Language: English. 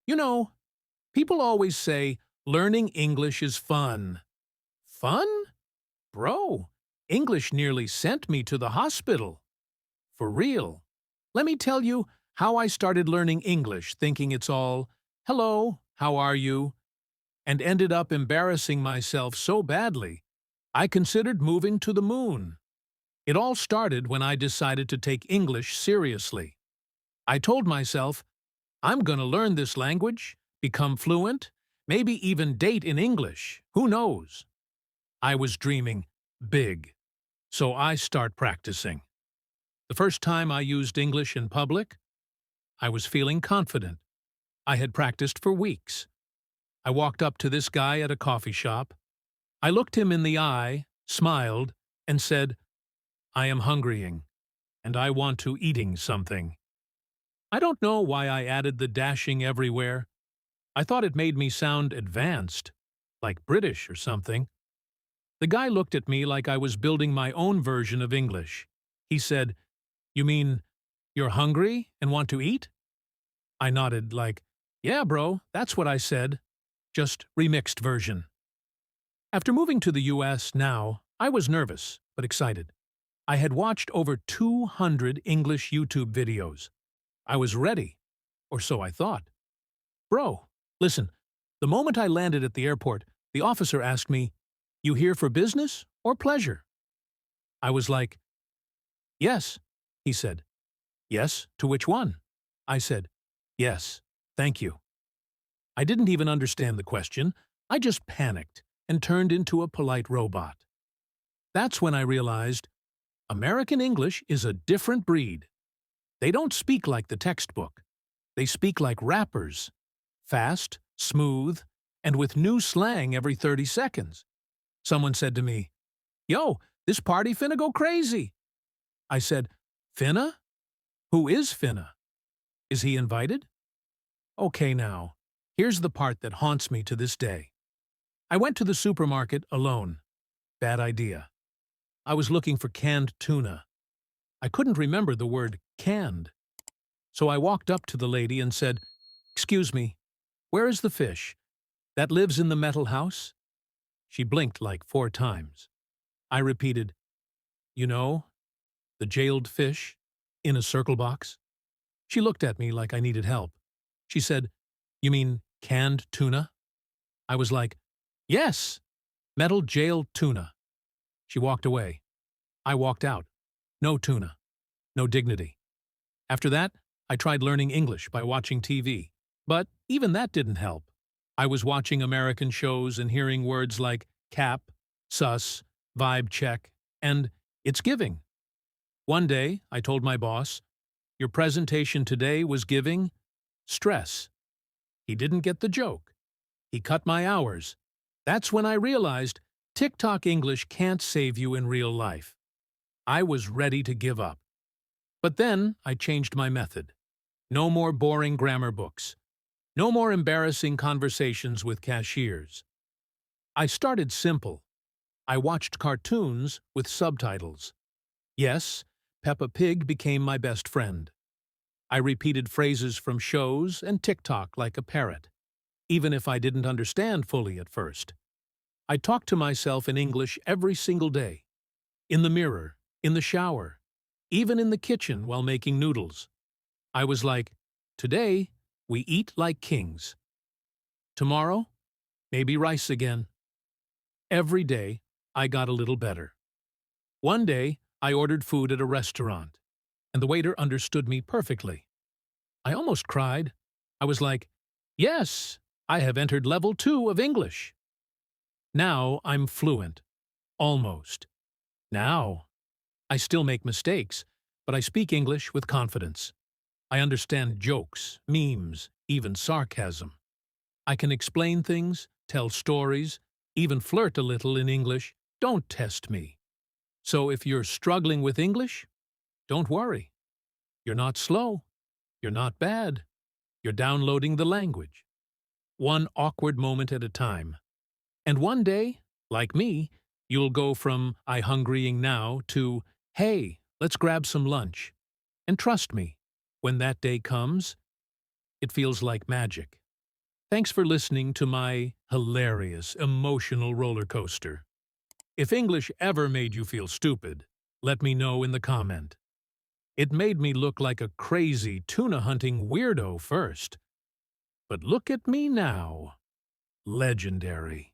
You know, people always say learning English is fun. Fun? Bro, English nearly sent me to the hospital. For real. Let me tell you how I started learning English thinking it's all, hello, how are you? And ended up embarrassing myself so badly, I considered moving to the moon. It all started when I decided to take English seriously. I told myself, I'm going to learn this language, become fluent, maybe even date in English. Who knows? I was dreaming big. So I start practicing. The first time I used English in public, I was feeling confident. I had practiced for weeks. I walked up to this guy at a coffee shop. I looked him in the eye, smiled, and said, I am hungrying, and I want to eating something. I don't know why I added the dashing everywhere. I thought it made me sound advanced, like British or something. The guy looked at me like I was building my own version of English. He said, You mean you're hungry and want to eat? I nodded like, Yeah, bro, that's what I said. Just remixed version. After moving to the US now, I was nervous, but excited. I had watched over 200 English YouTube videos. I was ready, or so I thought. Bro, listen, the moment I landed at the airport, the officer asked me, You here for business or pleasure? I was like, Yes, he said. Yes, to which one? I said, Yes, thank you. I didn't even understand the question. I just panicked and turned into a polite robot. That's when I realized American English is a different breed. They don't speak like the textbook. They speak like rappers. Fast, smooth, and with new slang every 30 seconds. Someone said to me, Yo, this party finna go crazy. I said, Finna? Who is Finna? Is he invited? Okay now, here's the part that haunts me to this day. I went to the supermarket alone. Bad idea. I was looking for canned tuna. I couldn't remember the word canned. So I walked up to the lady and said, Excuse me, where is the fish? That lives in the metal house? She blinked like 4 times. I repeated, You know, the jailed fish in a circle box? She looked at me like I needed help. She said, You mean canned tuna? I was like, Yes, metal jailed tuna. She walked away. I walked out. No tuna. No dignity. After that, I tried learning English by watching TV. But even that didn't help. I was watching American shows and hearing words like cap, sus, vibe check, and it's giving. One day, I told my boss, Your presentation today was giving stress. He didn't get the joke. He cut my hours. That's when I realized TikTok English can't save you in real life. I was ready to give up. But then I changed my method. No more boring grammar books. No more embarrassing conversations with cashiers. I started simple. I watched cartoons with subtitles. Yes, Peppa Pig became my best friend. I repeated phrases from shows and TikTok like a parrot, even if I didn't understand fully at first. I talked to myself in English every single day. In the mirror, in the shower, even in the kitchen while making noodles. I was like, Today, we eat like kings. Tomorrow, maybe rice again. Every day, I got a little better. One day, I ordered food at a restaurant, and the waiter understood me perfectly. I almost cried. I was like, Yes, I have entered level 2 of English. Now I'm fluent. Almost. Now, I still make mistakes, but I speak English with confidence. I understand jokes, memes, even sarcasm. I can explain things, tell stories, even flirt a little in English. Don't test me. So if you're struggling with English, don't worry. You're not slow. You're not bad. You're downloading the language. One awkward moment at a time. And one day, like me, you'll go from I hungrying now to Hey, let's grab some lunch. And trust me, when that day comes, it feels like magic. Thanks for listening to my hilarious, emotional roller coaster. If English ever made you feel stupid, let me know in the comment. It made me look like a crazy tuna-hunting weirdo first. But look at me now. Legendary.